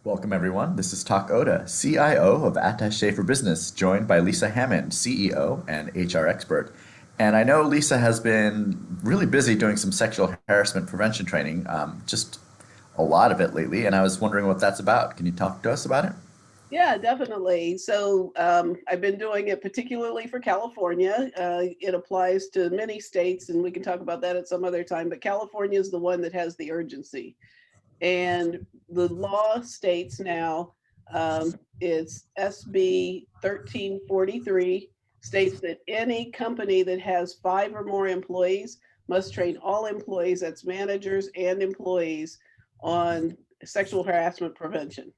Welcome, everyone. This is Tak Oda, CIO of Attaché for Business, joined by Lisa Hammond, CEO and HR expert. And I know Lisa has been really busy doing some sexual harassment prevention training, just a lot of it lately. And I was wondering what that's about. Can you talk to us about it? Yeah, definitely. So I've been doing it particularly for California. It applies to many states, and we can talk about that at some other time. But California is the one that has the urgency. And the law states now, it's SB 1343, states that any company that has five or more employees must train all employees, that's managers and employees, on sexual harassment prevention.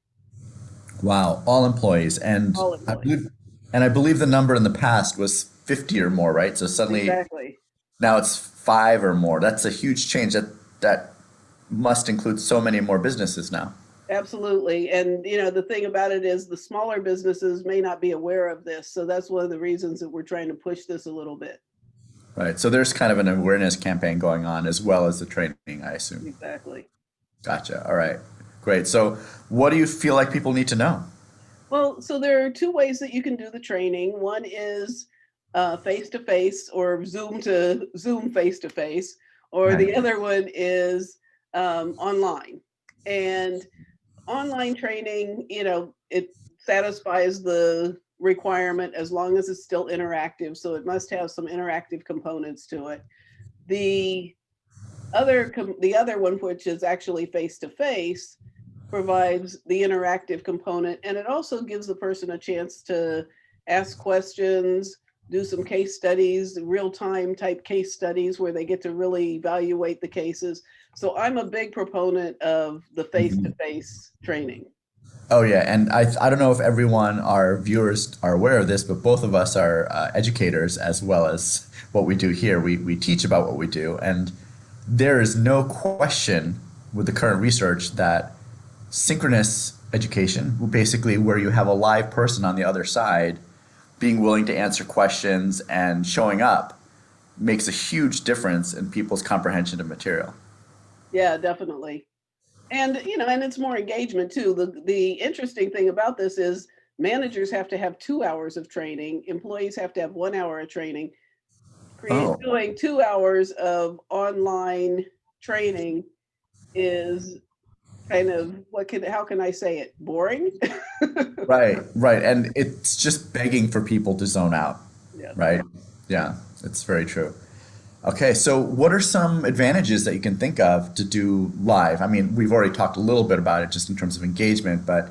Wow, all employees, All employees. I believe the number in the past was 50 or more, right? So suddenly Exactly. now it's five or more. That's a huge change. That must include so many more businesses now. Absolutely. And the thing about it is the smaller businesses may not be aware of this. So that's one of the reasons that we're trying to push this a little bit. Right. So there's kind of an awareness campaign going on as well as the training, I assume. Exactly. Gotcha. All right. Great. So what do you feel like people need to know? Well, so there are two ways that you can do the training. One is face to face, or Zoom to Zoom face to face, or Right. the other one is online. And online training, it satisfies the requirement as long as it's still interactive. So it must have some interactive components to it. The the other one, which is actually face to face, provides the interactive component, and it also gives the person a chance to ask questions, do some case studies, real time type case studies where they get to really evaluate the cases. So I'm a big proponent of the face to Mhm. face training. Oh yeah, and I don't know if everyone, our viewers, are aware of this, but both of us are educators as well as what we do here. We teach about what we do, and there is no question with the current research that synchronous education, basically where you have a live person on the other side being willing to answer questions and showing up, makes a huge difference in people's comprehension of material. Yeah, definitely. And it's more engagement too. The interesting thing about this is managers have to have 2 hours of training, employees have to have 1 hour of training. Oh, Doing 2 hours of online training is kind of, how can I say it? Boring? right, right. And it's just begging for people to zone out, Yes. right? Yeah, it's very true. Okay, so what are some advantages that you can think of to do live? I mean, we've already talked a little bit about it just in terms of engagement, but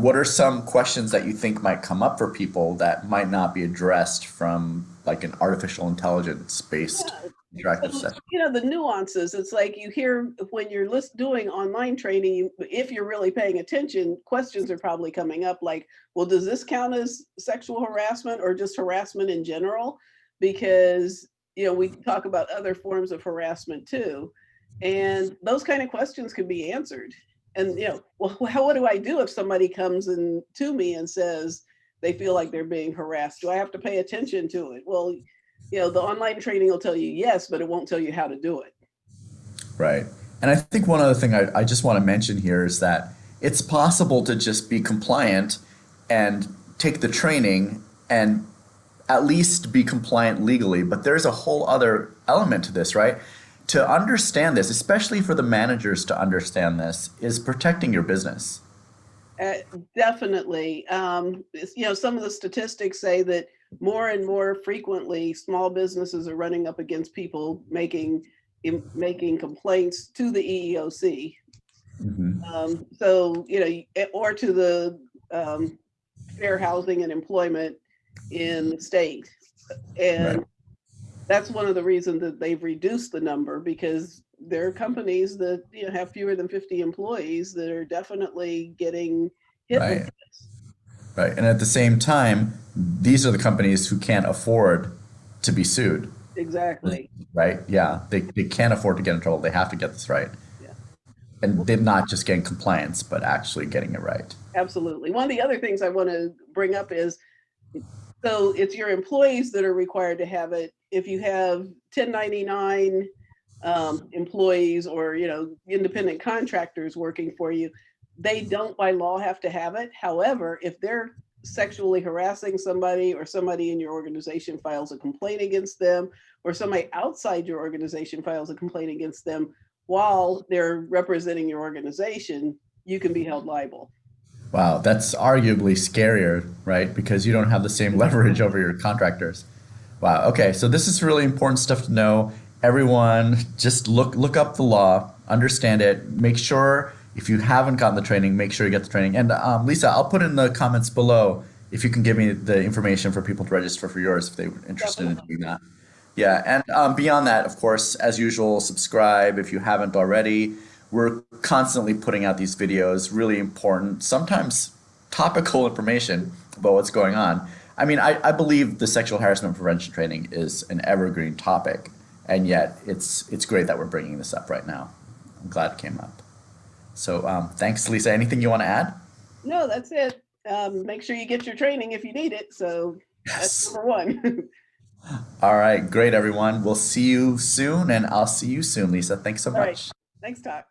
what are some questions that you think might come up for people that might not be addressed from like an artificial intelligence based Yeah. interactive So, session? the nuances, it's like you hear when you're doing online training, if you're really paying attention, questions are probably coming up like, well, does this count as sexual harassment or just harassment in general? Because, we talk about other forms of harassment too. And those kind of questions can be answered. And, well, what do I do if somebody comes in to me and says they feel like they're being harassed? Do I have to pay attention to it? Well, the online training will tell you yes, but it won't tell you how to do it. Right. And I think one other thing I just want to mention here is that it's possible to just be compliant and take the training and at least be compliant legally. But there's a whole other element to this, right? To understand this, especially for the managers to understand this, is protecting your business. Uh, Definitely. Some of the statistics say that more and more frequently, small businesses are running up against people making complaints to the EEOC. Hmm. So, or to the Fair Housing and Employment in the state. Right. And that's one of the reasons that they've reduced the number, because there are companies that have fewer than 50 employees that are definitely getting hit with Right. this. Right. And at the same time, these are the companies who can't afford to be sued. Exactly. Right. Yeah. They can't afford to get in trouble. They have to get this right. Yeah. And Well, they're not just getting compliance, but actually getting it right. absolutely. One of the other things I want to bring up is, so it's your employees that are required to have it. If you have 1099 employees, or independent contractors working for you, they don't by law have to have it. However, if they're sexually harassing somebody, or somebody in your organization files a complaint against them, or somebody outside your organization files a complaint against them while they're representing your organization, you can be held liable. Wow, that's arguably scarier, right? Because you don't have the same leverage over your contractors. Wow. Okay, so this is really important stuff to know. Everyone, just look up the law, understand it. Make sure if you haven't gotten the training, make sure you get the training. And Lisa, I'll put in the comments below if you can give me the information for people to register for yours if they were interested in Definitely. doing that. Yeah, and beyond that, of course, as usual, subscribe if you haven't already. We're constantly putting out these videos, really important, sometimes topical information about what's going on. I mean, I believe the sexual harassment prevention training is an evergreen topic, and yet it's great that we're bringing this up right now. I'm glad it came up. So thanks, Lisa. Anything you want to add? No, that's it. Make sure you get your training if you need it. So that's Yes. number one. All right, great, everyone. We'll see you soon, and I'll see you soon, Lisa. Thanks so All right. much. Thanks, Todd.